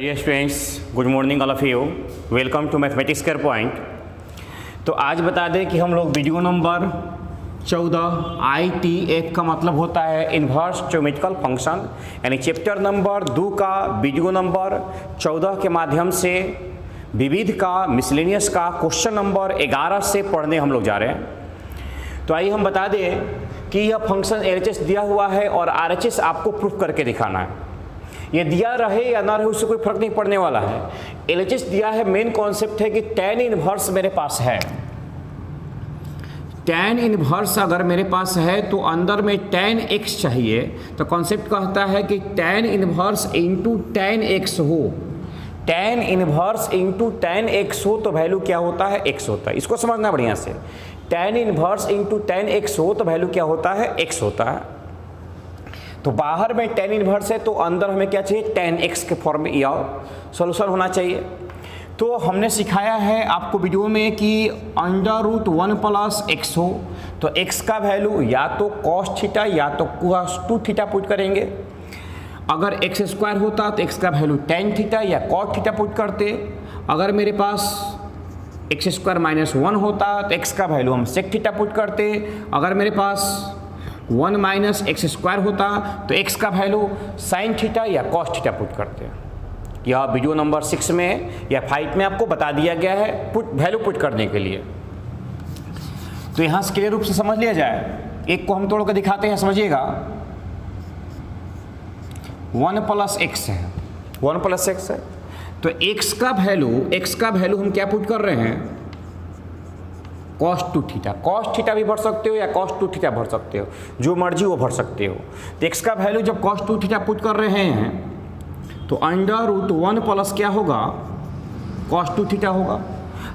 Dear students, good morning all of you. Welcome to mathematics care point. तो आज बता दें कि हम लोग वीडियो नंबर 14 IT1 का मतलब होता है इन्वर्स ज्योमेट्रिकल फंक्शन, यानी चैप्टर नंबर 2 का वीडियो नंबर 14 के माध्यम से विविध का मिसलेनियस का क्वेश्चन नंबर 11 से पढ़ने हम लोग जा रहे हैं। तो आइए हम बता दें कि यह फंक्शन LHS दिया हुआ है और RHS आपको प्रूफ करके दिखाना है। ये दिया रहे या ना रहे उससे कोई फर्क नहीं पड़ने वाला है। LHS दिया है, मेन कॉन्सेप्ट है कि tan इनवर्स मेरे पास है। tan इनवर्स अगर मेरे पास है तो अंदर में tan x चाहिए, तो कॉन्सेप्ट कहता है कि tan inverse into tan x हो। tan inverse into tan x हो तो वैल्यू क्या होता है? x होता है। इसको समझना बढ़िया से। tan inverse into tan x हो तो वैल्यू क्या होता है? x होता है। तो बाहर में tan इनवर्स है तो अंदर हमें क्या चाहिए? tan x के फॉर्म में या सॉल्यूशन होना चाहिए। तो हमने सिखाया है आपको वीडियो में कि √1 प्लस x हो तो x का वैल्यू या तो cos थीटा या तो cos 2 थीटा पुट करेंगे। अगर x स्क्वायर होता तो x का वैल्यू tan थीटा या cos थीटा पुट करते। अगर मेरे पास x स्क्वायर माइनस 1 होता तो x का वैल्यू हम sec थीटा पुट करते। अगर मेरे पास 1 माइनस एक्स स्क्वायर होता तो x का वैल्यू साइन थीटा या कॉस थीटा पुट करते हैं। यह वीडियो नंबर 6 में या 5 में आपको बता दिया गया है वैल्यू पुट करने के लिए। तो यहाँ से क्लियर रूप से समझ लिया जाए। एक को हम तोड़ कर दिखाते हैं, समझिएगा। 1 प्लस x है, 1 प्लस x है तो x का वैल्यू हम क्या पुट कर रहे हैं? cos 2 theta. cos थीटा भी भर सकते हो या cos 2 थीटा भर सकते हो, जो मर्जी वो भर सकते हो। तो x का वैल्यू जब cos 2 थीटा पुट कर रहे हैं तो √1 प्लस क्या होगा? cos 2 थीटा होगा।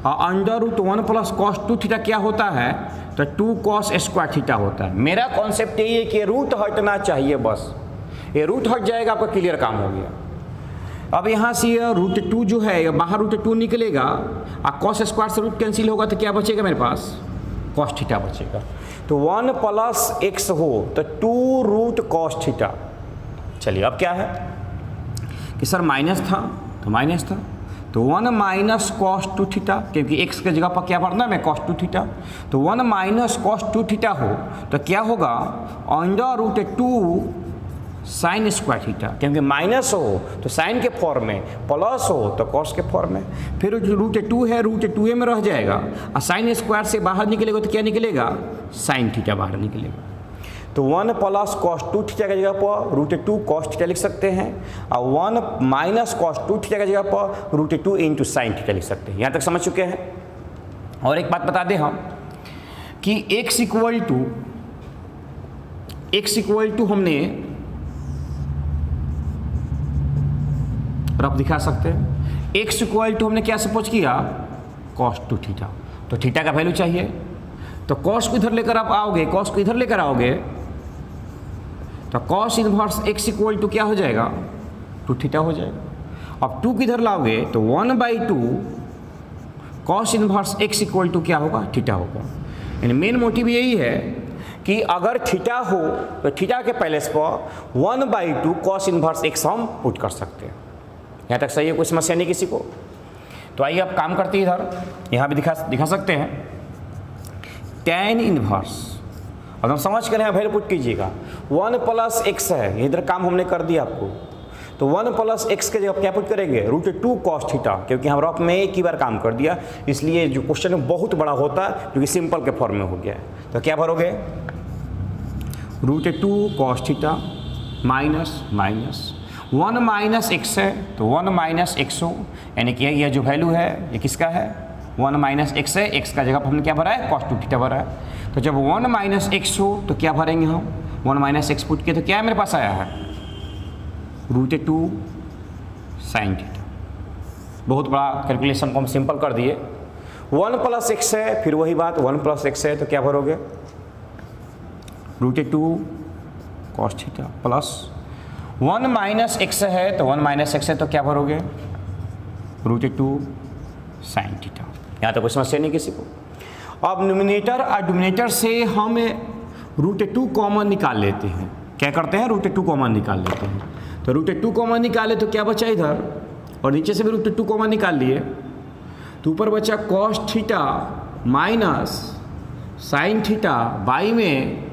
और √1 प्लस cos 2 थीटा क्या होता है? तो 2 cos स्क्वायर थीटा होता है। मेरा कॉन्सेप्ट यही है कि रूट हटना चाहिए, बस ये रूट हट जाएगा आपका क्लियर काम हो गया। अब यहाँ से √2 जो है बाहर √2 निकलेगा और cos स्क्वायर से रूट कैंसिल होगा तो क्या बचेगा मेरे पास? cos थीटा बचेगा। तो 1 प्लस x हो तो 2 √cos थीटा। चलिए अब क्या है कि सर माइनस था तो माइनस था तो 1 माइनस cos 2 थीटा, क्योंकि x के जगह पर क्या भरना है मैं? cos 2 theta. तो 1 माइनस cos 2 थीटा हो तो क्या होगा? √2 साइन स्क्वायर थीटा, क्योंकि माइनस हो तो साइन के फॉर्म में, प्लस हो तो कॉस के फॉर्म में। फिर √2 है, √2 में रह जाएगा और साइन स्क्वायर से बाहर निकलेगा तो क्या निकलेगा? साइन थीटा बाहर निकलेगा। तो 1 प्लस cos 2 थीटा की जगह पर √2 cos थीटा लिख सकते हैं और 1 माइनस cos 2 थीटा की जगह पर √2 इंटू साइन थीटा लिख सकते हैं। यहाँ तक समझ चुके हैं। और एक बात बता दें हम कि x इक्वल टू हमने रफ दिखा सकते हैं। x इक्वल टू हमने क्या सपोज किया? cos 2 theta. तो थीटा का वैल्यू चाहिए तो cos को इधर लेकर आप आओगे, cos को इधर लेकर आओगे तो cos inverse x equal to क्या हो जाएगा? 2 थीटा हो जाएगा। अब 2 को इधर लाओगे तो 1/2 cos inverse x equal to क्या होगा? थीटा होगा। यानी मेन मोटिव यही है कि अगर थीटा हो तो थीटा के पैलेस पर 1/2 cos इनवर्स x हम पुट कर सकते हैं। यहाँ तक सही है, कोई समस्या नहीं किसी को। तो आइए अब काम करते हैं, इधर यहाँ भी दिखा सकते हैं। tan इनवर्स अब हम समझ कर यहाँ वैल्यू पुट कीजिएगा। 1 प्लस x है, इधर काम हमने कर दिया आपको। तो 1 प्लस x के जगह क्या पुट करेंगे? √2 cos थीटा, क्योंकि हम रफ में एक ही बार काम कर दिया इसलिए जो क्वेश्चन बहुत बड़ा होता है क्योंकि सिंपल के फॉर्म में हो गया है। तो क्या भरोगे? √2 cos theta minus 1 minus x है तो 1 माइनस x हो, यानी कि यह जो वैल्यू है ये किसका है? 1 माइनस x है। x का जगह पर हमने क्या भरा है? cos 2 थीटा भरा है। तो जब 1 माइनस x हो तो क्या भरेंगे हम? 1 माइनस x पुट किए तो क्या मेरे पास आया है? √2 साइन थीटा। बहुत बड़ा कैलकुलेशन को हम सिंपल कर दिए। 1 प्लस x है, फिर वही बात 1 प्लस x है तो क्या भरोगे? √2 cos theta plus 1 minus x है तो 1 माइनस x है तो क्या भरोगे? √2 साइन थीटा। यहाँ तो कोई समस्या नहीं किसी को। अब न्यूमिनेटर और डिनोमिनेटर से हम √2 कॉमन निकाल लेते हैं। क्या करते हैं? √2 कॉमन निकाल लेते हैं। तो √2 कॉमन निकाले तो क्या बचा इधर? और नीचे से भी रूट 2 कॉमन निकाल लिए, तो ऊपर बचा cos theta minus sine theta by में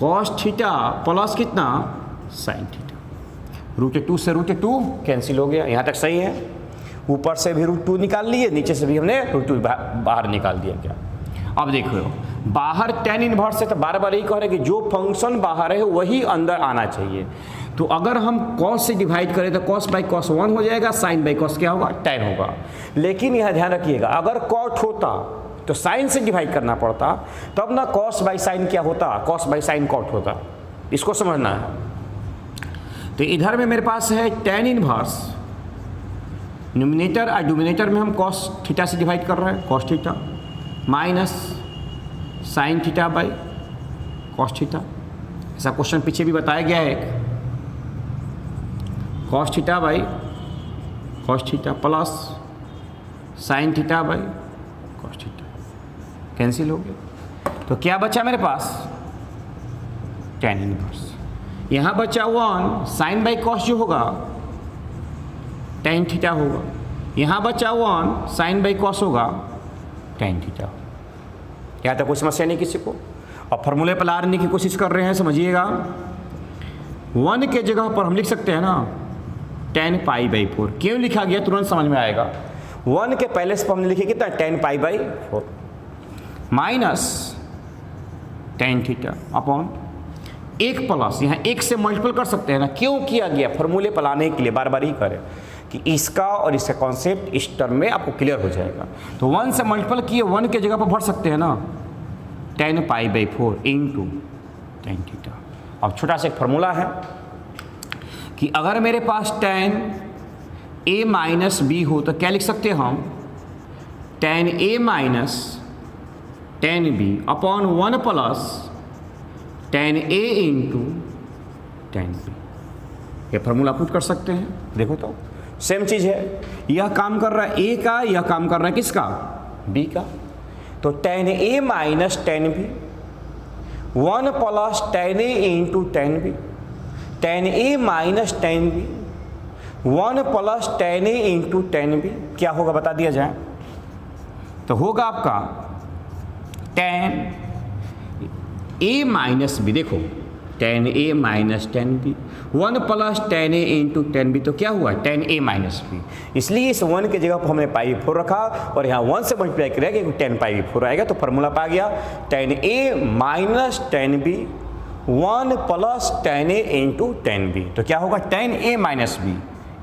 कॉस थीटा प्लस कितना साइन थीटा। रूट 2 से रूट 2 कैंसिल हो गया, यहाँ तक सही है। ऊपर से भी रूट 2 निकाल लिए, नीचे से भी हमने रूट 2 बाहर निकाल दिया। क्या अब देखो बाहर tan इनवर्स से तो बार बार यही कह रहे हैं कि जो फंक्शन बाहर है वही अंदर आना चाहिए। तो अगर हम cos से डिवाइड करें तो cos बाई cos 1 हो जाएगा, sin बाई cos क्या होगा tan होगा। लेकिन यहाँ ध्यान रखिएगा अगर cot होता तो sin से डिवाइड करना पड़ता, तब ना cos बाई sin क्या होता, cos बाई sin cot होता। इसको समझना है। तो इधर में मेरे पास है tan इनवर्स, न्यूमिनेटर और डिनोमिनेटर में हम cos थीटा से डिवाइड कर रहे हैं, cos theta minus sine theta by cos theta. ऐसा क्वेश्चन पीछे भी बताया गया है, cos theta by cos theta plus sign theta by cos theta, cancel हो गया। तो क्या बचा मेरे पास tan इनवर्स। यहाँ बचा 1 साइन बाई cos जो होगा tan थीटा होगा, यहाँ बचा 1 साइन बाई cos होगा tan थीटा। यहाँ तक कोई समस्या नहीं किसी को। अब फॉर्मूले पर लाने की कोशिश कर रहे हैं, समझिएगा 1 के जगह पर हम लिख सकते हैं ना tan पाई बाई 4। क्यों लिखा गया तुरंत समझ में आएगा। 1 के पहले से हमने लिखे कितना tan pi by 4 minus tan theta upon 1 plus, यहाँ 1 से मल्टीपल कर सकते हैं ना। क्यों किया गया, फॉर्मूले पर लाने के लिए बार बार ही करें कि इसका और इसका कॉन्सेप्ट इस टर्म में आपको क्लियर हो जाएगा। तो 1 से मल्टीपल किए, 1 के जगह पर भर सकते हैं ना tan pi by 4 into tan theta. अब छोटा सा एक फार्मूला है कि अगर मेरे पास tan a माइनस बी हो तो क्या लिख सकते हैं हम tan a minus tan b upon 1 plus tan a into tan b। ये फार्मूला पुट कर सकते हैं। देखो तो सेम चीज़ है, यह काम कर रहा है a का, यह काम कर रहा है किसका b का। तो tan a minus tan b 1 plus tan a into tan b, tan a minus tan b 1 plus tan a into tan b क्या होगा बता दिया जाए। तो होगा आपका tan a माइनस b, देखो tan a minus tan b 1 plus tan a into tan b, तो क्या हुआ tan a माइनस b। इसलिए इस 1 के जगह पर हमने पाई 4 रखा और यहाँ 1 से मल्टीप्लाई करेगा क्योंकि tan पाई 4 आएगा। तो फार्मूला पा गया tan a minus tan b 1 plus tan a into tan b। तो क्या होगा tan a minus b,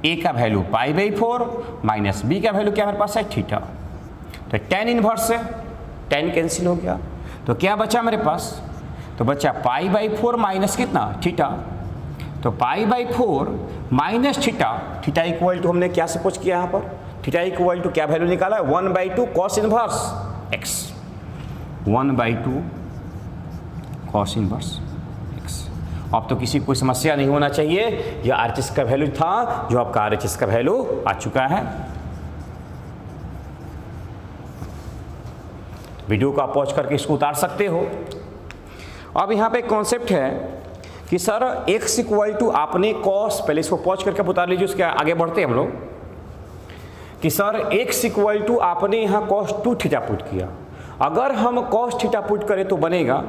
a का value pi by 4 minus b का वैल्यू क्या मेरे पास है थीटा। तो tan इनवर्स से tan कैंसिल हो गया, तो क्या बचा मेरे पास, तो बचा पाई बाई 4 माइनस कितना थीटा। तो pi by 4 minus theta, theta equal to हमने क्या सपोज किया यहाँ पर, थीटा इक्वल टू क्या वैल्यू निकाला है 1/2 cos inverse x, 1/2 cos inverse x। अब तो किसी कोई समस्या नहीं होना चाहिए, यह RHS का वैल्यू था जो आपका RHS का वैल्यू आ चुका है। वीडियो को आप पॉज करके इसको उतार सकते हो। अब यहाँ पे कॉन्सेप्ट है कि सर x इक्वल टू आपने कॉस, पहले इसको पॉज करके आप उतार लीजिए, उसके आगे बढ़ते हैं हम लोग कि सर x इक्वल टू आपने यहाँ cos 2 थीटा पुट किया। अगर हम cos थीटा पुट करें तो बनेगा,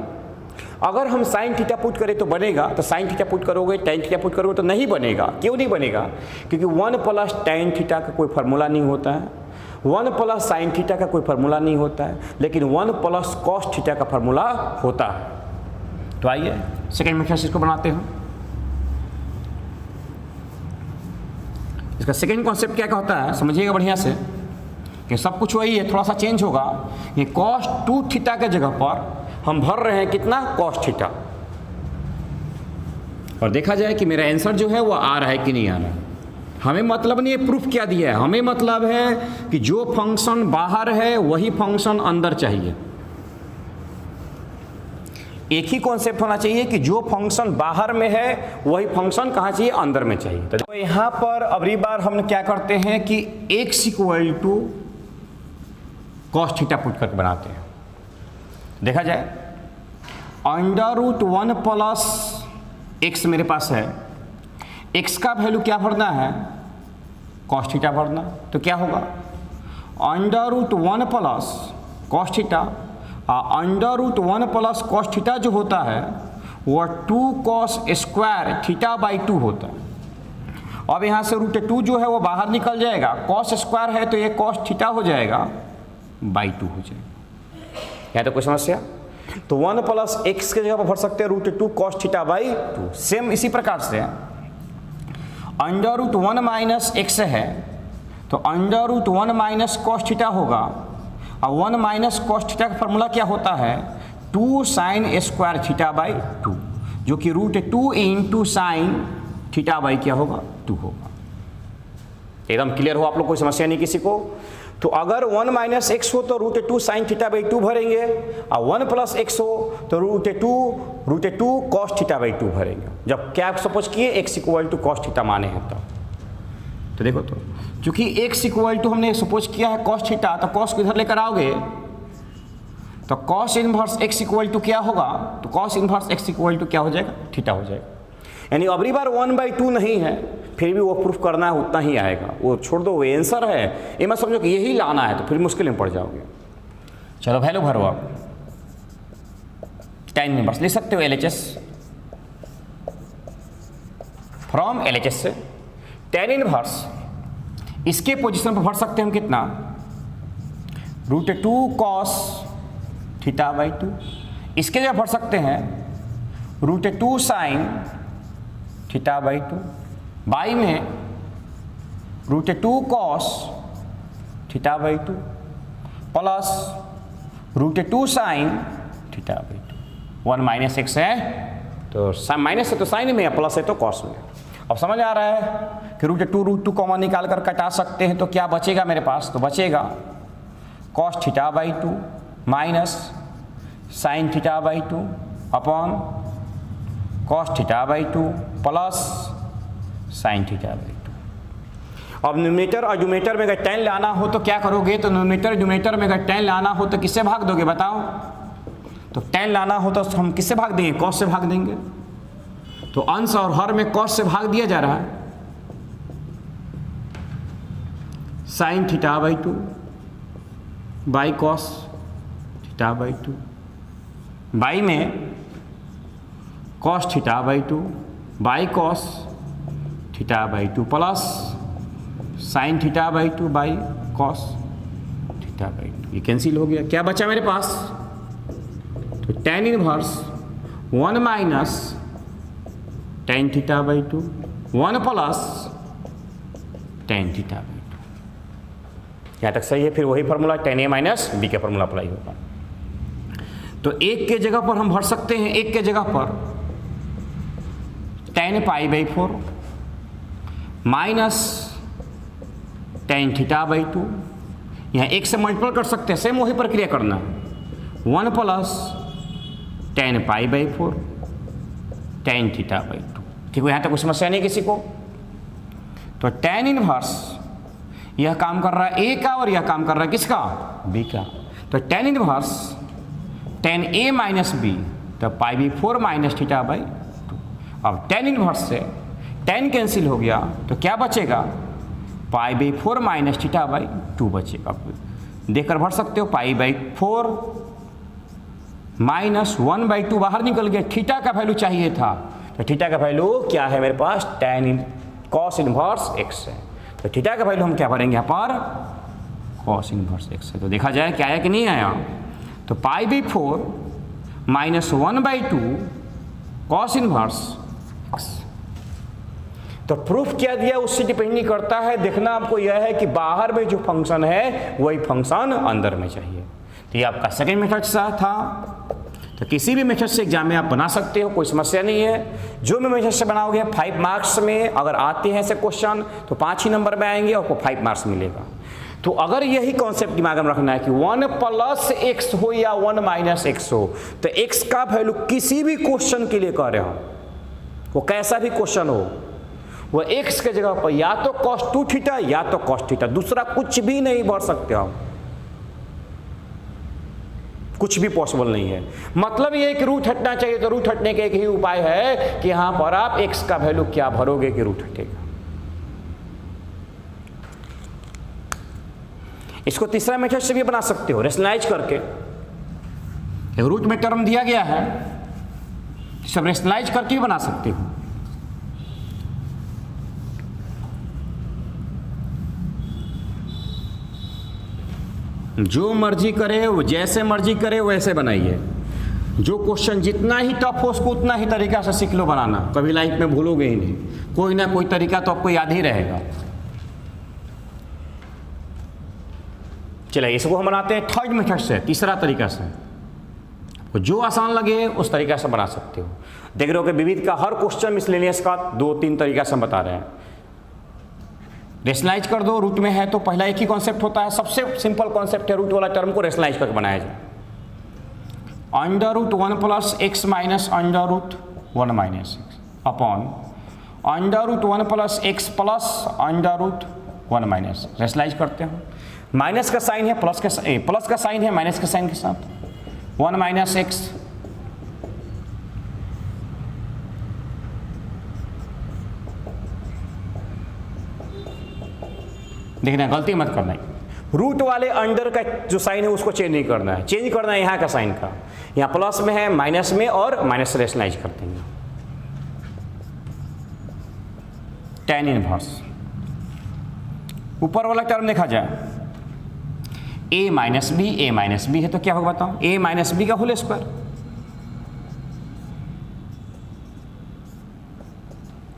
अगर हम sin थीटा पुट करें तो बनेगा। तो sin थीटा पुट करोगे tan थीटा पुट करोगे तो नहीं बनेगा। क्यों नहीं बनेगा, क्योंकि 1 प्लस tan थीटा का कोई फार्मूला नहीं होता है, 1 प्लस साइन थीटा का कोई फार्मूला नहीं होता है, लेकिन 1 प्लस कॉस थीटा का फार्मूला होता है। तो आइए सेकेंड मेथड इसको बनाते हैं। इसका सेकेंड कॉन्सेप्ट क्या होता है समझिएगा बढ़िया से कि सब कुछ वही है, थोड़ा सा चेंज होगा। ये cos 2 थीटा के जगह पर हम भर रहे हैं कितना cos थीटा, और देखा जाए कि मेरा आंसर जो है वो आ रहा है कि नहीं आ रहा है। हमें मतलब नहीं है प्रूफ क्या दिया है, हमें मतलब है कि जो फंक्शन बाहर है वही फंक्शन अंदर चाहिए। एक ही कॉन्सेप्ट होना चाहिए कि जो फंक्शन बाहर में है वही फंक्शन कहाँ चाहिए, अंदर में चाहिए। तो यहाँ पर अगली बार हम क्या करते हैं कि x equal to cos theta put करके बनाते हैं। देखा जाए √1 प्लस x मेरे पास है, x का वैल्यू क्या भरना है कॉस थीटा भरना, तो क्या होगा √1 plus cos theta, √1 plus cos theta जो होता है वह 2 cos स्क्वायर थीटा बाई 2 होता है। अब यहाँ से √2 जो है वो बाहर निकल जाएगा, कॉस स्क्वायर है तो ये कॉस थीटा हो जाएगा बाई 2 हो जाएगा। या तो कोई समस्या? तो 1 प्लस एक्स के जगह पर भर सकते हैं √2 cos थीटा बाई 2। सेम इसी प्रकार से √1 माइनस एक्स है तो √1 माइनस कॉस थीटा होगा, और 1 माइनस कॉस थीटा का फॉर्मूला क्या होता है 2 sin स्क्वायर थीटा बाई 2, जो कि √2 इंटू साइन थीटा बाई क्या होगा 2 होगा। एकदम क्लियर हो आप लोग, कोई समस्या नहीं किसी को? तो अगर 1 माइनस एक्स हो तो √2 साइन थीटा बाई 2 भरेंगे, और 1 प्लस एक्स हो तो √2 cos थीटा बाई 2 भरेंगे। जब क्या सपोज किए x equal to cos theta माने हैं तब। तो देखो, तो चूंकि x इक्वल टू हमने सपोज किया है cos थीटा, तो cos को इधर लेकर आओगे तो cos inverse x equal to क्या होगा, तो cos inverse x equal to क्या हो जाएगा, थीटा हो जाएगा। यानी अबरी बार 1/2 नहीं है, फिर भी वो प्रूफ करना है उतना ही आएगा, वो छोड़ दो, वो आंसर है, ये मत समझो कि यही लाना है तो फिर मुश्किल में पड़ जाओगे। चलो वैल्यू भरो आप, tan इनवर्स लिख सकते हो LHS फ्रॉम LHS से tan इनवर्स इसके पोजीशन पर भर सकते हैं हम कितना √2 cos थीटा बाई 2, इसके जगह भर सकते हैं √2 साइन थीटा बाई 2, बाई में √2 cos theta by 2 plus √2 sign theta by 2। 1 minus x है तो माइनस है तो साइन में है, प्लस है तो कॉस में। अब समझ आ रहा है कि √2 कॉमन निकाल कर कटा सकते हैं, तो क्या बचेगा मेरे पास, तो बचेगा cos theta by 2 minus sine theta by 2 upon cos theta by 2 plus sign theta by 2। अब न्यूमरेटर और डिनोमिनेटर में अगर tan लाना हो तो क्या करोगे, तो न्यूमरेटर डिनोमिनेटर में अगर tan लाना हो तो किससे भाग दोगे बताओ, तो tan लाना हो तो हम किससे भाग देंगे, cos से भाग देंगे। तो अंश और हर में cos से भाग दिया जा रहा है, sign theta by 2 by cos theta by 2, by में cos theta by 2 by cos theta by 2 plus sign theta by 2 by cos theta by 2। ये कैंसिल हो गया, क्या बचा मेरे पास, तो tan inverse 1 minus tan theta by 2 1 plus tan theta by 2। यहाँ तक सही है? फिर वही formula tan a minus b का फार्मूला अप्लाई होगा। तो एक के जगह पर हम भर सकते हैं, एक के जगह पर tan pi by 4 minus tan theta by 2, यहाँ एक से मल्टीपल कर सकते हैं, सेम वही प्रक्रिया करना, 1 plus tan pi by 4 tan theta by 2। ठीक है, यहाँ तक कोई समस्या नहीं किसी को? तो tan इनवर्स यह काम कर रहा है a का और यह काम कर रहा है किसका, b का। तो tan inverse tan a minus b, तो pi by 4 minus theta by 2। अब tan इनवर्स से tan कैंसिल हो गया तो क्या बचेगा, पाई बाई 4 माइनस थीटा बाई 2 बचेगा। देखकर भर सकते हो, पाई बाई 4 माइनस 1/2 बाहर निकल गया, थीटा का वैल्यू चाहिए था, तो थीटा का वैल्यू क्या है मेरे पास, cos इनवर्स x है। तो थीटा का वैल्यू हम क्या भरेंगे यहाँ पर, cos इनवर्स x है। तो देखा जाए क्या आया कि नहीं आया, तो pi by 4 minus 1/2 cos inverse x। तो प्रूफ क्या दिया उससे डिपेंड नहीं करता है, देखना आपको यह है कि बाहर में जो फंक्शन है वही फंक्शन अंदर में चाहिए। तो ये आपका सेकेंड मेथड था। तो किसी भी मेथड से एग्जाम में आप बना सकते हो, कोई समस्या नहीं है। जो भी मेथड से बनाओगे 5 मार्क्स में अगर आते हैं ऐसे क्वेश्चन तो 5 ही नंबर में आएंगे, आपको 5 मार्क्स मिलेगा। तो अगर यही कॉन्सेप्ट दिमाग में रखना है कि 1 प्लस एक्स हो या 1 माइनस एक्स हो, तो एक्स का वैल्यू किसी भी क्वेश्चन के लिए कर रहे हो, वो कैसा भी क्वेश्चन हो, वो एक्स के जगह पर या तो cos 2 थीटा या तो cos थीटा, दूसरा कुछ भी नहीं भर सकते हम, कुछ भी पॉसिबल नहीं है। मतलब ये है कि रूट हटना चाहिए, तो रूट हटने का एक ही उपाय है कि यहां पर आप x का वैल्यू क्या भरोगे कि रूट हटेगा। इसको तीसरा मेथड से भी बना सकते हो, रेशनलाइज करके। रूट में टर्म दिया गया है, सब रेशनलाइज करके भी बना सकते हो। जो मर्जी करे, वो जैसे मर्जी करे वैसे बनाइए। जो क्वेश्चन जितना ही टफ हो उसको उतना ही तरीका से सीख लो बनाना, कभी लाइफ में भूलोगे ही नहीं। कोई ना कोई तरीका तो आपको याद ही रहेगा। चलिए इसको हम बनाते हैं थर्ड मेथड से, तीसरा तरीका से। जो आसान लगे उस तरीका से बना सकते हो। देख रहे हो कि विविध का हर क्वेश्चन मिसलेनियस का 2-3 तरीका से हम बता रहे हैं। रेशनलाइज कर दो, रूट में है तो पहला एक ही कॉन्सेप्ट होता है, सबसे सिंपल कॉन्सेप्ट है रूट वाला टर्म को रेशनलाइज करके बनाया जाए। Under root 1 plus x minus under root 1 minus x upon under root 1 plus x plus under root 1 minus. Rationalise करते हैं, माइनस का साइन है प्लस का साइन है माइनस के साइन के साथ, 1 माइनस एक्स देखना, गलती मत करना। रूट वाले अंडर का जो साइन है उसको चेंज नहीं करना है, चेंज करना है यहाँ का साइन का। यहाँ प्लस में है, माइनस में, और माइनस रेशनलाइज करते हैं। tan इनवर्स ऊपर वाला टर्म देखा जाए, a माइनस बी है तो क्या होगा बताओ, a माइनस बी का होल स्क्वायर।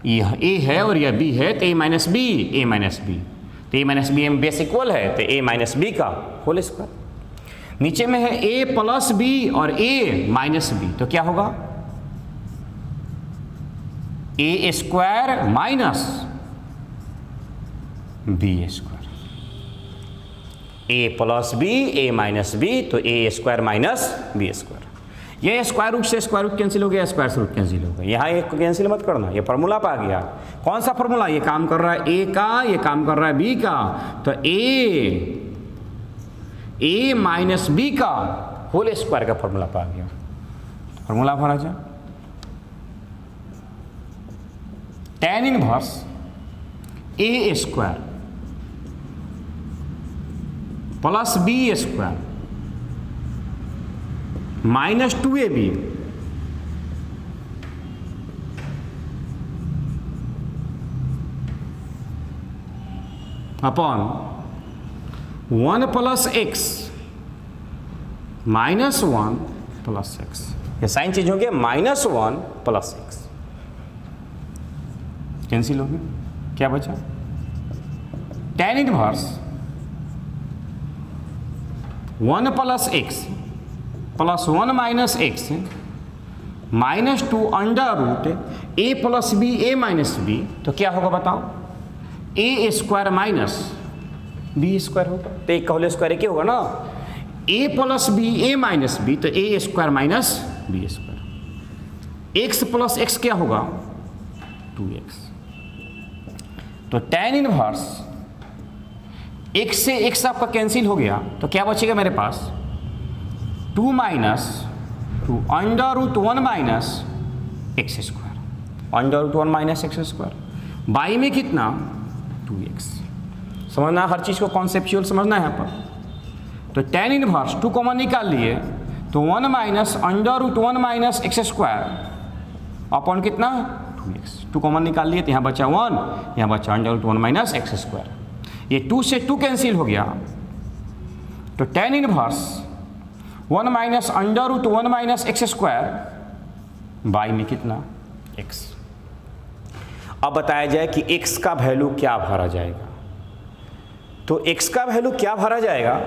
यह a है और यह b है तो a minus b, a minus b, तो a माइनस बी में बेस इक्वल है तो a माइनस बी का होल स्क्वायर। नीचे में है a प्लस बी और a माइनस बी तो क्या होगा, a square minus b square. a plus b, a minus b तो a square minus b square. ये स्क्वायर रूट से स्क्वायर रूट कैंसिल हो गया, स्क्वायर से रूट कैंसिल हो गया। यहाँ एक कैंसिल मत करना, ये फार्मूला पे आ गया। कौन सा फार्मूला, ये काम कर रहा है a का, ये काम कर रहा है b का, तो a माइनस बी का होल स्क्वायर का फार्मूला पे आ गया। फार्मूला भरा जाए, tan inverse a square plus b square minus 2ab upon 1 plus x minus 1 plus x. ये साइन चेंज हो गया, माइनस 1 प्लस एक्स कैंसिल हो गया, क्या बचा, tan inverse 1 plus x plus 1 minus x minus 2 under root a plus b, a minus b तो क्या होगा बताओ, a square minus b square होगा। तो एक का होल स्क्वायर क्या होगा ना, a plus b, a minus b तो a square minus b square. x plus x क्या होगा 2x। तो tan इनवर्स x से x आपका कैंसिल हो गया तो क्या बचेगा मेरे पास, 2 minus 2 under root 1 minus x square, under root 1 minus x square. By में कितना 2x। समझना, हर चीज़ को कॉन्सेप्चुअल समझना है यहाँ पर। तो tan इनवर्स 2 कॉमन निकाल लिए तो 1 minus under root 1 minus x square upon कितना 2x। 2 कॉमन निकाल लिए तो यहाँ बचा 1, यहाँ बचा under root 1 minus x square. ये 2 से 2 कैंसिल हो गया तो tan inverse 1 minus under root 1 minus x square by में कितना x। अब बताया जाए कि x का वैल्यू क्या भरा जाएगा। तो x का वैल्यू क्या भरा जाएगा,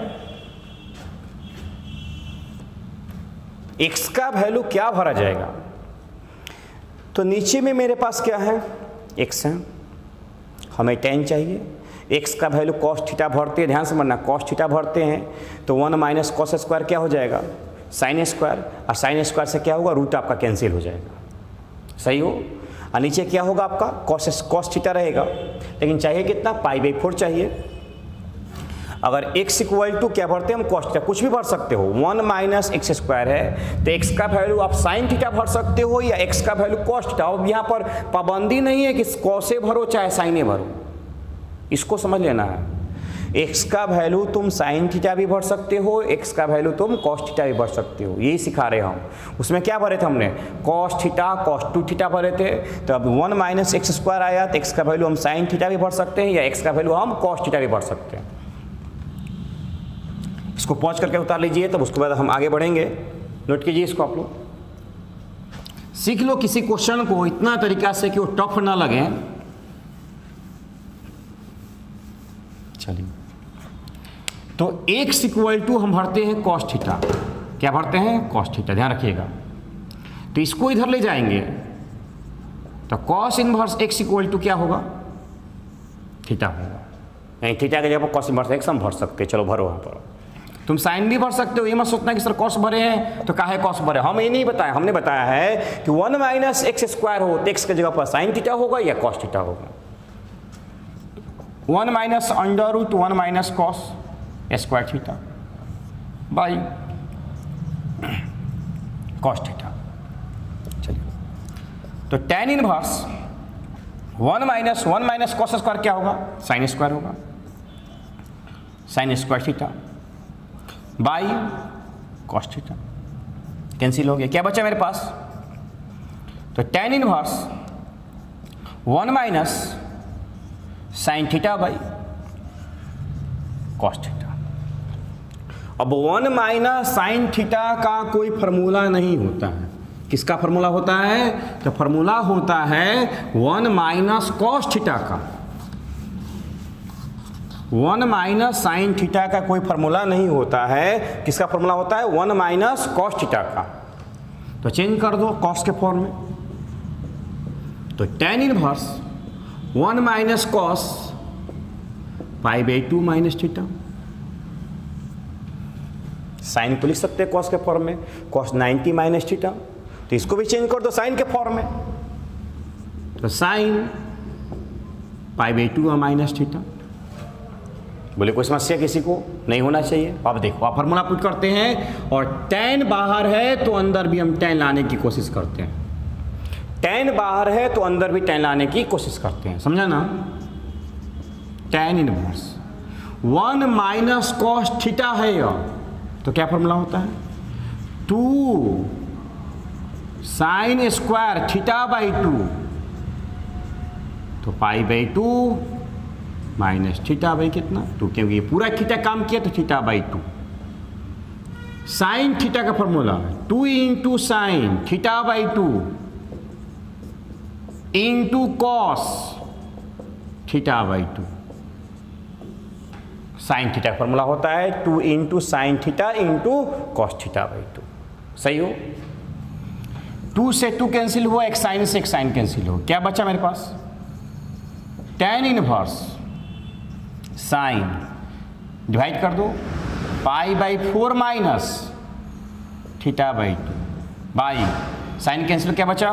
x का वैल्यू क्या भरा जाएगा। तो नीचे में मेरे पास क्या है, x है, हमें tan चाहिए। x का वैल्यू कॉस थीटा भरते हैं, ध्यान से समझना, कॉस थीटा भरते हैं तो 1 माइनस कॉस स्क्वायर क्या हो जाएगा साइन स्क्वायर, और साइन स्क्वायर से क्या होगा रूट आपका कैंसिल हो जाएगा, सही हो। और नीचे क्या होगा आपका कॉस थीटा रहेगा, लेकिन चाहिए कितना π/4 चाहिए। अगर x इक्वल टू क्या भरते हैं हम कॉस थीटा, कुछ भी भर सकते हो, 1 माइनस एक्स स्क्वायर है तो x का वैल्यू आप साइन थीटा भर सकते हो या x का वैल्यू कॉस थीटा। अब यहाँ पर पाबंदी नहीं है कि कॉसे भरो चाहे साइने भरो, इसको समझ लेना है। एक्स का वैल्यू तुम साइन थीटा भी भर सकते हो, एक्स का वैल्यू तुम कॉस थीटा भी भर सकते हो, यही सिखा रहे हम। उसमें क्या भरे थे हमने, कॉस थीटा कॉस 2 थीटा भरे थे। तो अब 1 माइनस एक्स स्क्वायर आया तो एक्स का वैल्यू हम साइन थीटा भी भर सकते हैं या एक्स का वैल्यू हम कॉस थीटा भी भर सकते हैं। इसको पॉज करके उतार लीजिए, तब उसके बाद हम आगे बढ़ेंगे। नोट कीजिए इसको, आप लोग सीख लो किसी क्वेश्चन को इतना तरीका से कि वो टफ ना लगे। चलिए, तो x इक्वल टू हम भरते हैं कॉस थीटा। क्या भरते हैं, कॉस थीटा, ध्यान रखिएगा। तो इसको इधर ले जाएंगे तो cos inverse x equal to क्या होगा, थीटा होगा। यानी थीटा के जगह कॉस इनवर्स x हम भर सकते हैं। चलो भरो वहाँ पर। तुम साइन भी भर सकते हो, ये मत सोचना कि सर कॉस भरे हैं तो काहे कॉस भरे। हम ये नहीं बताया, हमने बताया है कि 1 माइनस एक्स स्क्वायर हो तो एक्स के जगह पर साइन थीटा होगा या कॉस थीटा होगा। 1 minus under root 1 minus cos square theta by cos theta. चलिए, तो tan inverse 1 minus cos square क्या होगा, साइन स्क्वायर होगा, sine square theta by cos theta. Cancel हो गया, क्या बचा मेरे पास, तो tan inverse 1 minus sine theta by cos theta. अब 1 माइनस साइन थीटा का कोई फॉर्मूला नहीं होता है। किसका फॉर्मूला होता है, तो फॉर्मूला होता है 1 माइनस कॉस थीटा का। 1 माइनस साइन थीटा का कोई फॉर्मूला नहीं होता है। किसका फॉर्मूला होता है, 1 माइनस कॉस थीटा का। तो चेंज कर दो कॉस के फॉर्म में। तो tan inverse 1 minus cos pi by 2 minus theta. Sine को लिख सकते हैं कॉस के फॉर्म में, कॉस 90 माइनस थीटा। तो इसको भी चेंज कर दो साइन के फॉर्म में। तो sine pi by 2 minus theta. बोले कोई समस्या किसी को नहीं होना चाहिए। अब देखो, आप फॉर्मूला पुट करते हैं और tan बाहर है तो अंदर भी हम tan लाने की कोशिश करते हैं। tan बाहर है तो अंदर भी tan लाने की कोशिश करते हैं, समझा ना। tan inverse 1 minus cos theta है यह, तो क्या फॉर्मूला होता है, 2 साइन स्क्वायर थीटा बाई 2, तो pi by 2 minus theta by कितना 2, क्योंकि ये पूरा थीटा काम किया तो थीटा बाई 2। साइन थीटा का formula 2 into sine theta by 2 into cos theta by 2। Sine theta का फॉर्मूला होता है 2 into sine theta into cos theta by 2। सही हो, 2 से 2 कैंसिल हुआ, एक साइन से एक साइन कैंसिल हो, क्या बचा मेरे पास, tan इनवर्स साइन डिवाइड कर दो पाई by 4 minus theta by 2 by sine cancel, क्या बचा,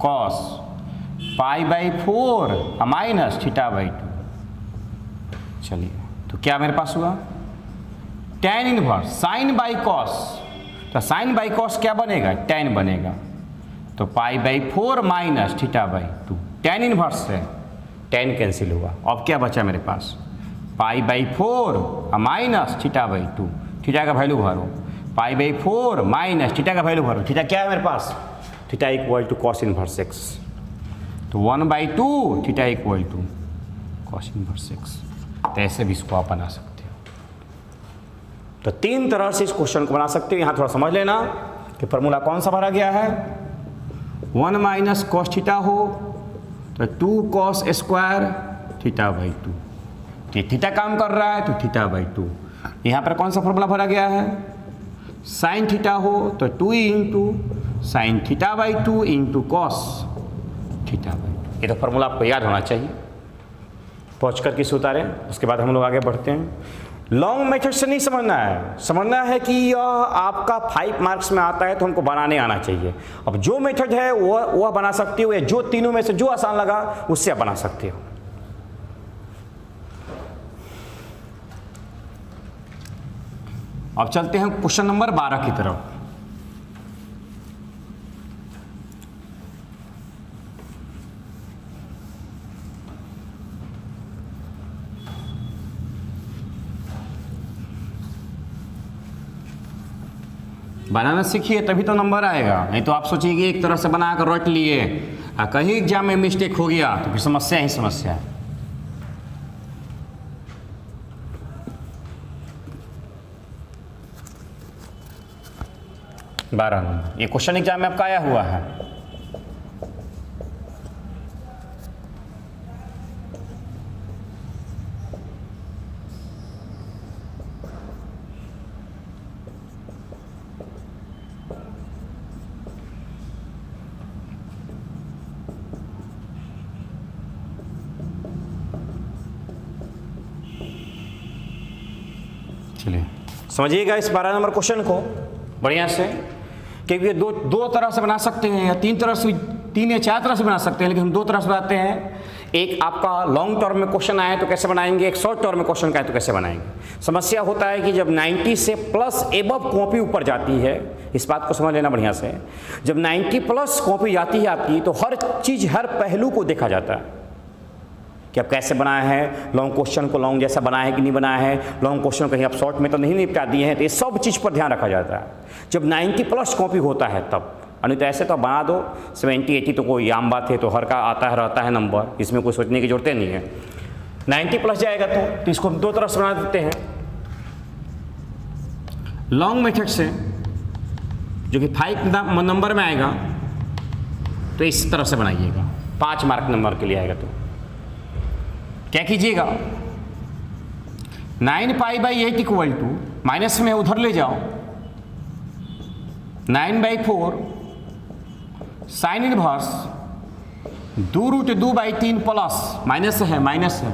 cos pi by 4 minus theta by 2। चलिए, तो क्या मेरे पास हुआ, tan inverse sine by cos, तो साइन बाई कॉस क्या बनेगा, tan बनेगा। तो pi by 4 minus theta by 2, tan inverse से tan कैंसिल हुआ। अब क्या बचा मेरे पास, पाई by 4 minus theta by 2, theta का वैल्यू भरो, पाई बाई 4 माइनस थीटा का वैल्यू भरो। थीटा क्या है मेरे पास, theta equal to cos inverse x. तो 1/2 theta equal to cos inverse x. तो ऐसे भी इसको आप बना सकते हो। तो 3 तरह से इस क्वेश्चन को बना सकते हो। यहाँ थोड़ा समझ लेना कि फॉर्मूला कौन सा भरा गया है, 1 माइनस कॉस थीटा हो तो 2 कॉस स्क्वायर थीटा बाई 2। तो थीटा काम कर रहा है तो थीटा बाई 2। यहाँ पर कौन सा फॉर्मूला भरा गया है, साइन थीटा हो तो 2 into sine theta by 2 into cos theta by 2। ये तो फॉर्मूला आपको याद होना चाहिए। पहुँच कर किस उतारें, उसके बाद हम लोग आगे बढ़ते हैं। लॉन्ग मेथड से नहीं समझना है, समझना है कि यह आपका 5 मार्क्स में आता है तो हमको बनाने आना चाहिए। अब जो मेथड है वह बना सकते हो, या जो तीनों में से जो आसान लगा उससे आप बना सकते हो। अब चलते हैं क्वेश्चन नंबर 12 की तरफ। बनाना सीखिए तभी तो नंबर आएगा, नहीं तो आप सोचिए कि एक तरह से बना कर रट लिए और कहीं एग्जाम में मिस्टेक हो गया तो फिर समस्या ही समस्या है। बारह नंबर ये क्वेश्चन एग्जाम में आपका आया हुआ है। चलिए समझिएगा इस 12 नंबर क्वेश्चन को बढ़िया से, क्योंकि दो तरह से बना सकते हैं या तीन या चार तरह से बना सकते हैं, लेकिन हम दो तरह से बनाते हैं। एक आपका लॉन्ग टर्म में क्वेश्चन आए तो कैसे बनाएंगे, एक शॉर्ट टर्म में क्वेश्चन का है तो कैसे बनाएंगे। समस्या होता है कि जब 90 से प्लस एबव कॉपी ऊपर जाती है, इस बात को समझ लेना बढ़िया से, जब 90 प्लस कॉपी जाती है आपकी तो हर चीज़ हर पहलू को देखा जाता है कि आप कैसे बनाए हैं, लॉन्ग क्वेश्चन को लॉन्ग जैसा बनाया है कि नहीं बनाया है, लॉन्ग क्वेश्चन कहीं आप शॉर्ट में तो नहीं निपटा दिए हैं, तो ये सब चीज़ पर ध्यान रखा जाता है जब 90 प्लस कॉपी होता है तब। नहीं तो ऐसे तो बना दो 70-80 तो कोई आम बात है, तो हर का आता है रहता है नंबर, इसमें कोई सोचने की जरूरत नहीं है। 90 प्लस जाएगा तो इसको हम दो तरह से बना देते हैं, लॉन्ग मेथड से जो कि 5 नंबर में आएगा तो इस तरह से बनाइएगा, 5 मार्क नंबर के लिए आएगा। तो क्या कीजिएगा, 9π/8 इक्वल टू माइनस में उधर ले जाओ 9/4 साइन इनवर्स 2√2/3 प्लस माइनस है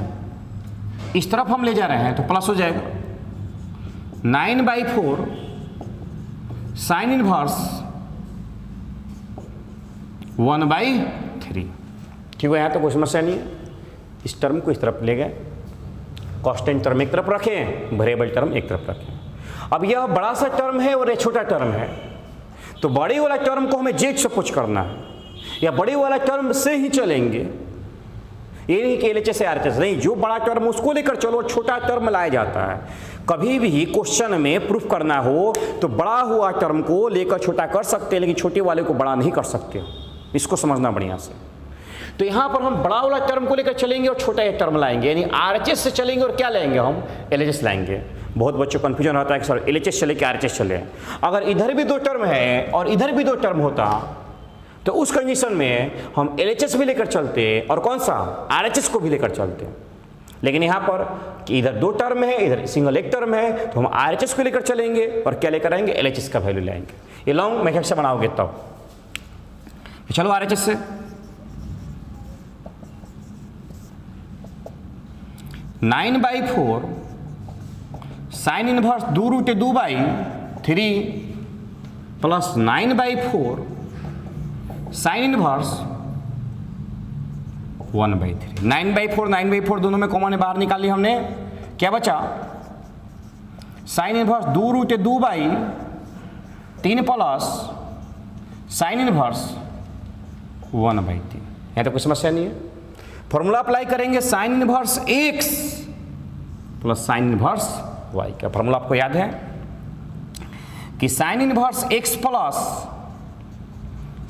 इस तरफ हम ले जा रहे हैं तो प्लस हो जाएगा 9/4 साइन इनवर्स 1/3। ठीक है, यहाँ तो कोई समस्या नहीं है। इस टर्म को इस तरफ ले गए, कांस्टेंट टर्म एक तरफ रखें, वेरिएबल टर्म एक तरफ रखें। अब यह बड़ा सा टर्म है और यह छोटा टर्म है, तो बड़े वाला टर्म को हमें जेड से कुछ करना है या बड़े वाला टर्म से ही चलेंगे, ये नहीं कि LHS से RHS नहीं, जो बड़ा टर्म उसको लेकर चलो, छोटा टर्म लाया जाता है। कभी भी क्वेश्चन में प्रूफ करना हो तो बड़ा हुआ टर्म को लेकर छोटा कर सकते हैं, लेकिन छोटे वाले को बड़ा नहीं कर सकते, इसको समझना बढ़िया से। तो यहाँ पर हम बड़ा वाला टर्म को लेकर चलेंगे और छोटा एक टर्म लाएंगे, यानी RHS से चलेंगे और क्या लाएंगे हम, LHS लाएंगे। बहुत बच्चों को कन्फ्यूजन होता है कि सर LHS चले कि RHS चले। अगर इधर भी दो टर्म है और इधर भी दो टर्म होता तो उस कंडीशन में हम LHS भी लेकर चलते और कौन सा RHS को भी लेकर चलते। लेकिन यहाँ पर कि इधर दो टर्म है, इधर सिंगल एक टर्म है, तो हम RHS को लेकर चलेंगे और क्या लेकर आएंगे, LHS का वैल्यू लाएंगे। ये लॉन्ग मेथड से बनाओगे तब। चलो RHS से 9/4 sine inverse 2√2/3 plus 9/4 sine inverse 1/3। 9/4 दोनों में कॉमन बाहर निकाल ली हमने, क्या बचा, sine inverse 2√2/3 plus sine inverse 1/3। यहाँ तो कोई समस्या नहीं है। फॉर्मूला अप्लाई करेंगे, sign inverse x plus sine inverse y का फॉर्मूला आपको याद है कि sign inverse x plus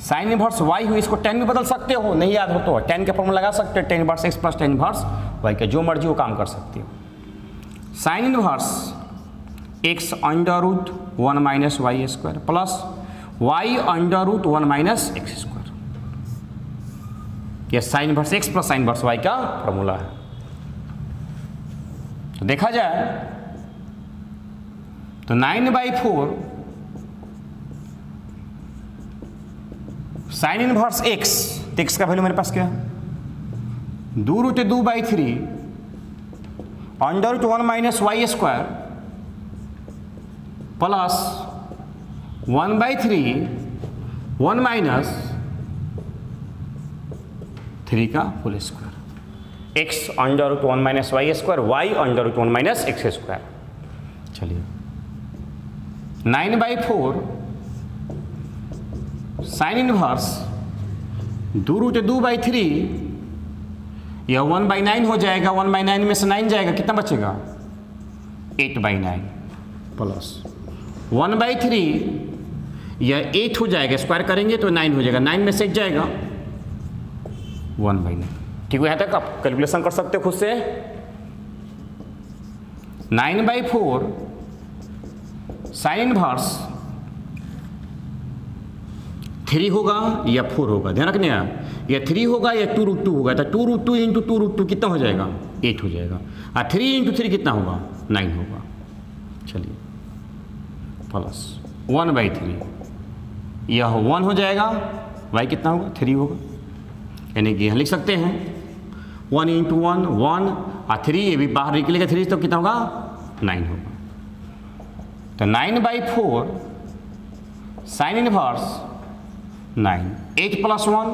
sine inverse y हुई, इसको 10 में बदल सकते हो, नहीं याद हो तो 10 का फॉर्मूला लगा सकते हो, 10 inverse x plus 10 inverse y का, जो मर्जी वो काम कर सकते हो। Sign inverse x √1 - y² plus y √1 - x², यह sign inverse x plus sine inverse y का फॉर्मूला है। तो देखा जाए तो 9/4 साइन इनवर्स x, तो x का वैल्यू मेरे पास क्या है, 2√2/3 √1 - y² प्लस 1/3 1 - 3 का whole square, x √1 - y², y √1 - x²। चलिए 9/4 साइन इनवर्स 2√2/3, यह 1/9 हो जाएगा, 1/9 में से 9 जाएगा, कितना बचेगा, 8/9 प्लस 1/3 यह 8 हो जाएगा, स्क्वायर करेंगे तो 9 हो जाएगा, 9 में से 8 जाएगा 1/9। ठीक है, यहाँ तक आप कैलकुलेशन कर सकते हो खुद से। 9/4 साइन इनवर्स 3 होगा या 4 होगा, ध्यान रखने आप, या 3 होगा या 2√2 होगा। तो 2√2 इंटू 2√2 कितना हो जाएगा, 8 हो जाएगा। और 3 इंटू 3 कितना होगा, 9 होगा। चलिए प्लस 1/3, यह 1 हो जाएगा, y कितना होगा, 3 होगा। यानी कि यहाँ लिख सकते हैं 1 इंटू 1 1 और 3, ये भी बाहर निकलेगा 3, तो कितना होगा, 9 होगा। तो 9/4 साइन इनवर्स 9, 8 + 1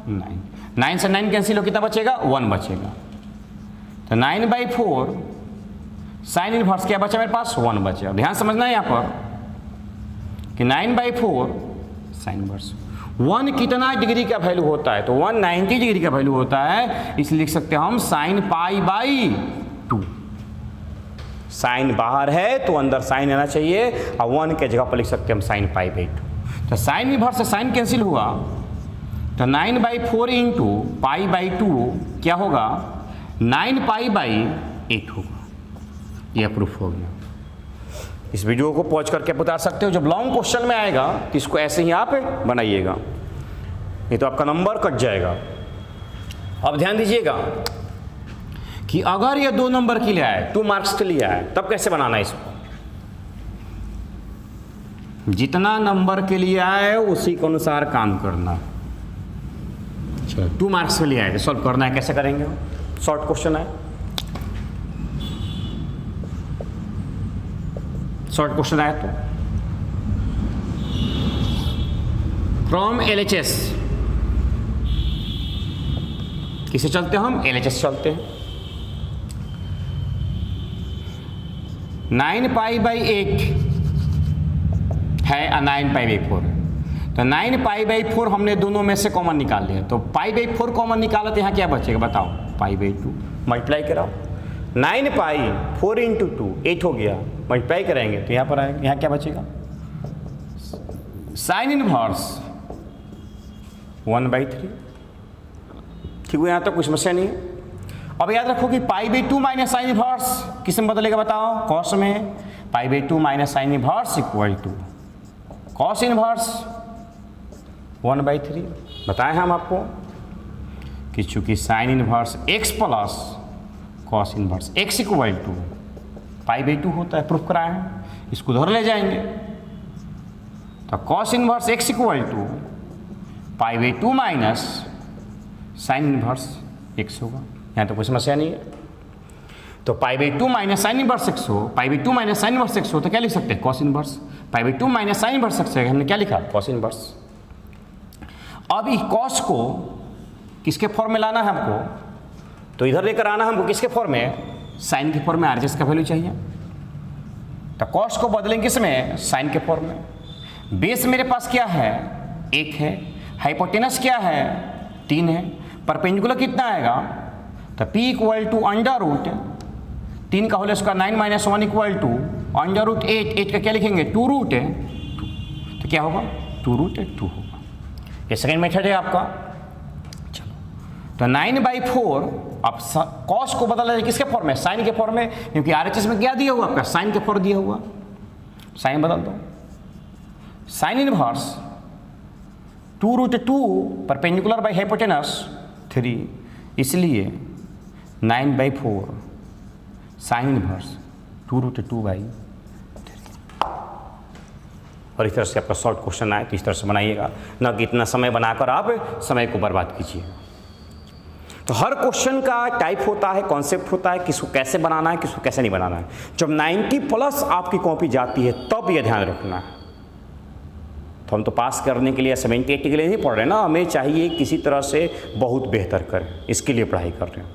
9, 9 से 9 कैंसिल हो, कितना बचेगा, 1 बचेगा। तो 9/4 साइन इनवर्स क्या बचा मेरे पास, 1 बचा। ध्यान समझना है यहाँ पर कि 9/4 साइन इनवर्स 1 कितना डिग्री का वैल्यू होता है, तो 190 डिग्री का वैल्यू होता है, इसलिए लिख सकते हैं हम साइन π/2। साइन बाहर है तो अंदर साइन आना चाहिए, और 1 के जगह पर लिख सकते हैं हम साइन π/2। तो साइन इनवर्स से साइन कैंसिल हुआ, तो 9/4 इंटू π/2 क्या होगा, 9π/8 होगा। यह प्रूफ हो गया। इस वीडियो को पॉज करके आप उतार सकते हो, जब लॉन्ग क्वेश्चन में आएगा तो इसको ऐसे ही आप बनाइएगा, नहीं तो आपका नंबर कट जाएगा। अब ध्यान दीजिएगा कि अगर ये 2 नंबर के लिए आए, 2 मार्क्स के लिए आए, तब कैसे बनाना है इसको। जितना नंबर के लिए आए उसी के अनुसार काम करना। चलो 2 मार्क्स के लिए आए तो सॉल्व करना है, कैसे करेंगे, शॉर्ट क्वेश्चन है, शॉर्ट क्वेश्चन आया तो फ्रॉम LHS किसे चलते हैं हम, LHS चलते हैं। 9π/8 है और 9π/4, तो 9π/4 हमने दोनों में से कॉमन निकाल लिया, तो π/4 कॉमन निकाला तो यहाँ क्या बचेगा बताओ, π/2 मल्टीप्लाई कराओ। 9π 4 इंटू 2 8 हो गया, मल्टीप्लाई कराएंगे तो यहाँ पर आएगा, यहाँ क्या बचेगा, साइन इनवर्स 1/3। ठीक है, यहाँ तक कुछ समस्या नहीं है। अब याद रखो कि π/2 माइनस साइन इनवर्स किस में बदलेगा बताओ, कॉस में। π/2 minus sine inverse equal to cos inverse 1/3। बताएं हम आपको कि चूंकि sine inverse x plus cos inverse x equal to π/2 होता है, प्रूफ कराए हैं, इसको उधर ले जाएंगे तो cos inverse x equal to π/2 minus sine inverse x होगा। यहाँ तो कोई समस्या नहीं है। तो π/2 माइनस साइन इनवर्स x हो, π/2 माइनस साइन इनवर्स x हो तो क्या लिख सकते हैं, cos inverse. π/2 minus sine inverse x है, हमने क्या लिखा, कॉस इनवर्स। अब इस कॉस को किसके फॉर्म में लाना है हमको, तो इधर लेकर आना हमको किसके फॉर्म में, साइन के फॉर्म में। RHS का वैल्यू चाहिए, तो कॉस को बदलेंगे किसमें, साइन के फॉर्म में। बेस मेरे पास क्या है, 1 है, हाइपोटेनस क्या है, 3 है, परपेंडिकुलर कितना आएगा, तो P इक्वल टू √, 3 का whole square 9 minus 1 equal to √8, 8 का क्या लिखेंगे 2√2, तो क्या होगा 2√2 होगा। ये सेकेंड मेथड है आपका। चलो तो 9/4 अब कॉस को बदला जाए किसके फॉर्म में, साइन के फॉर्म में, क्योंकि RHS में क्या दिया हुआ आपका, साइन के फॉर्म दिया हुआ, साइन बदल दो। Sine inverse 2√2 perpendicular by hypotenuse 3, इसलिए 9/4 साइन इनवर्स 2√2/3। और इस तरह से आपका शॉर्ट क्वेश्चन आए तो इस तरह से बनाइएगा, ना कि इतना समय बनाकर आप समय को बर्बाद कीजिए। तो हर क्वेश्चन का टाइप होता है, कॉन्सेप्ट होता है, किसको कैसे बनाना है, किसको कैसे नहीं बनाना है। जब 90+ आपकी कॉपी जाती है तब यह ध्यान रखना है। तो हम तो पास करने के लिए 70-80 के लिए नहीं पढ़ रहे ना, हमें चाहिए किसी तरह से बहुत बेहतर करें, इसके लिए पढ़ाई कर रहे हैं।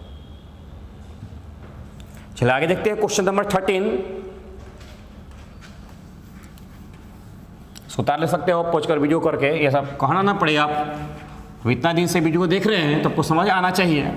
चलिए आगे देखते हैं क्वेश्चन नंबर 13। उतार ले सकते हो पहुँच कर वीडियो करके, ये सब कहना ना पड़े। आप इतना दिन से वीडियो देख रहे हैं तो आपको समझ आना चाहिए।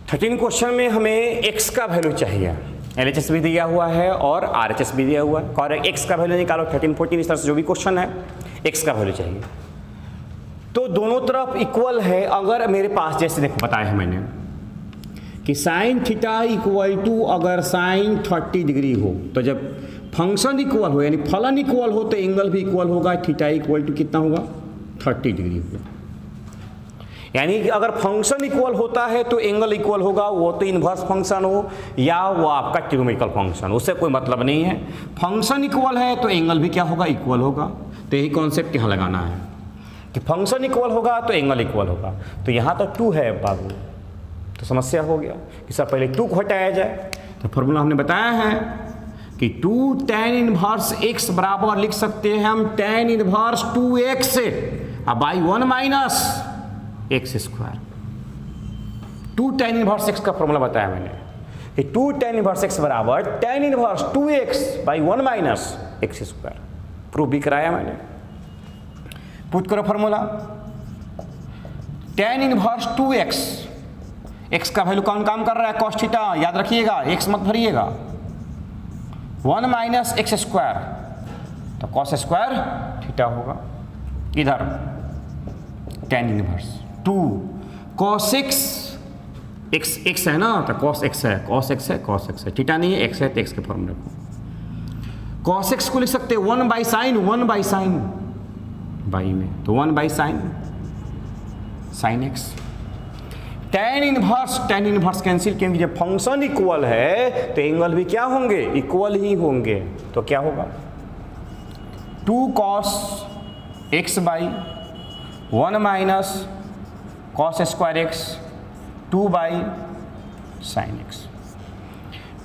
13 क्वेश्चन में हमें x का वैल्यू चाहिए, LHS भी दिया हुआ है और RHS भी दिया हुआ है, और x का वैल्यू निकालो 13, 14 इस तरह से जो भी क्वेश्चन है x का वैल्यू चाहिए। तो दोनों तरफ इक्वल है। अगर मेरे पास जैसे देखो बताया है मैंने कि साइन थीटा इक्वल टू अगर साइन 30 डिग्री हो, तो जब फंक्शन इक्वल हो यानी फलन इक्वल हो तो एंगल भी इक्वल होगा। थीटा इक्वल टू कितना होगा 30 डिग्री होगा। यानी कि अगर फंक्शन इक्वल होता है तो एंगल इक्वल होगा, वो तो इन्वर्स फंक्शन हो या वो आपका ट्रिग्नोमेट्रिकल फंक्शन, उससे कोई मतलब नहीं है। फंक्शन इक्वल है तो एंगल भी क्या होगा इक्वल होगा। तो यही कॉन्सेप्ट यहाँ लगाना है कि फंक्शन इक्वल होगा तो एंगल इक्वल होगा। तो यहाँ तो 2 है बाबू, तो समस्या हो गया कि सर पहले 2 को हटाया जाए। तो फॉर्मूला हमने बताया है कि 2 tan इनवर्स x बराबर लिख सकते हैं हम tan inverse 2x by 1 minus x square. 2 tan inverse x का फॉर्मूला बताया मैंने कि 2 tan इनवर्स x बराबर tan inverse 2x by 1 minus x square. Proof भी कराया मैंने। पुट करो formula, tan inverse 2x, x का वैल्यू कौन काम कर रहा है cos थीटा, याद रखिएगा x मत भरिएगा, 1 माइनस x स्क्वायर, तो cos स्क्वायर थीटा होगा। इधर tan इनवर्स 2 cos x है ना, तो cos x है, cos x है, cos x है, थीटा नहीं है, x है तो x के फॉर्म रखो। cos x को लिख सकते हैं 1 बाई साइन बाई में, तो 1 by sine x। tan inverse cancel, क्योंकि जब फंक्शन इक्वल है तो एंगल भी क्या होंगे इक्वल ही होंगे। तो क्या होगा 2 cos x by 1 minus cos square x 2 by sine x।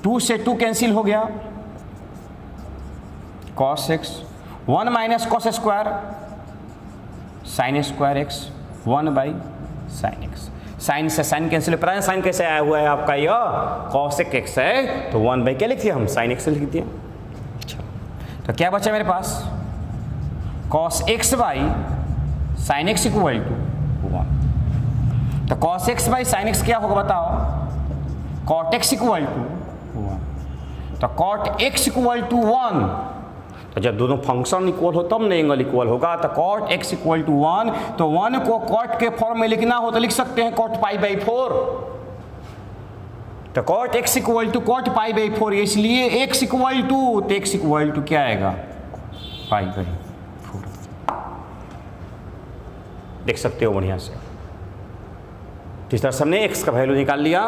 2 से 2 कैंसिल हो गया, cos x 1 minus cos square sine square x 1 by sine x। Sine से साइन कैंसिल, पता है साइन कैसे आया हुआ है आपका, यह cos x है तो 1 बाई क्या लिख दिया हम साइन x लिख दिया। अच्छा, तो क्या बचा मेरे पास cos x by sine x equal to 1। तो cos x by sine x क्या होगा बताओ, cot x इक्वल टू 1। तो cot x इक्वल टू 1, तो जब दोनों फंक्शन इक्वल हो तब ना एंगल इक्वल होगा। तो cot x इक्वल टू 1, तो 1 को cot के फॉर्म में लिखना हो तो लिख सकते हैं cot पाई बाई 4। तो cot x equal to cot pi by 4, इसलिए x इक्वल टू, तो x इक्वल टू क्या आएगा पाई बाई 4। देख सकते हो बढ़िया से। इस तरह से हमने x का वैल्यू निकाल लिया।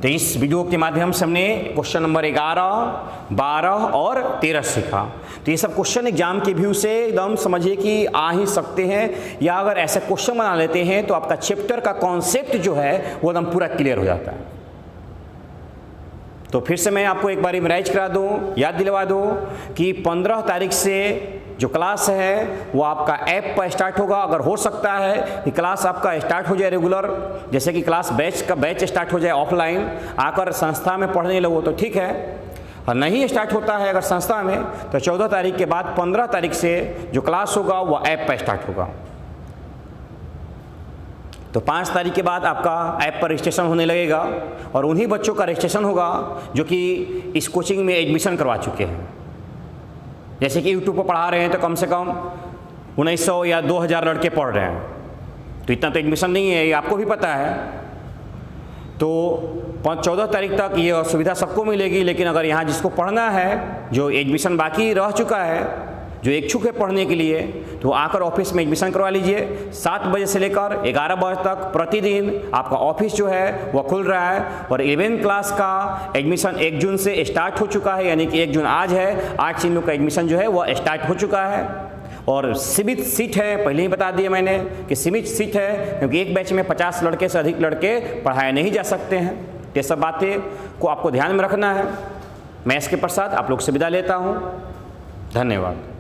तो इस वीडियो के माध्यम से हमने क्वेश्चन नंबर 11, 12 और 13 सीखा। तो ये सब क्वेश्चन एग्जाम के व्यू से एकदम समझिए कि आ ही सकते हैं, या अगर ऐसे क्वेश्चन बना लेते हैं तो आपका चैप्टर का कॉन्सेप्ट जो है वो एकदम पूरा क्लियर हो जाता है। तो फिर से मैं आपको एक बार रिवाइज करा दूं, याद दिलवा दूं कि 15 तारीख से जो क्लास है वो आपका ऐप पर स्टार्ट होगा। अगर हो सकता है कि क्लास आपका स्टार्ट हो जाए रेगुलर, जैसे कि क्लास बैच स्टार्ट हो जाए ऑफलाइन, आकर संस्था में पढ़ने लगो तो ठीक है, और नहीं स्टार्ट होता है अगर संस्था में तो 14 तारीख के बाद 15 तारीख से जो क्लास होगा वो ऐप पर स्टार्ट होगा। तो 5 तारीख के बाद आपका ऐप पर रजिस्ट्रेशन होने लगेगा, और उन्हीं बच्चों का रजिस्ट्रेशन होगा जो कि इस कोचिंग में एडमिशन करवा चुके हैं। जैसे कि यूट्यूब पर पढ़ा रहे हैं तो कम से कम 1900 या 2000 लड़के पढ़ रहे हैं, तो इतना तो एडमिशन नहीं है, ये आपको भी पता है। तो 14 तारीख तक ये सुविधा सबको मिलेगी, लेकिन अगर यहाँ जिसको पढ़ना है, जो एडमिशन बाकी रह चुका है, जो इच्छुक है पढ़ने के लिए, तो आकर ऑफिस में एडमिशन करवा लीजिए। 7 बजे से लेकर 11 बजे तक प्रतिदिन आपका ऑफिस जो है वह खुल रहा है। और 11th क्लास का एडमिशन 1 जून से स्टार्ट हो चुका है, यानी कि 1 जून आज है, आज से इन लोग का एडमिशन जो है वह स्टार्ट हो चुका है। और सीमित सीट है, पहले ही बता दिया मैंने कि सीमित सीट है, क्योंकि एक बैच में 50 लड़के से अधिक लड़के पढ़ाए नहीं जा सकते हैं। ये सब बातें को आपको ध्यान में रखना है। मैं इसके पश्चात आप लोग से विदा लेता हूँ। धन्यवाद।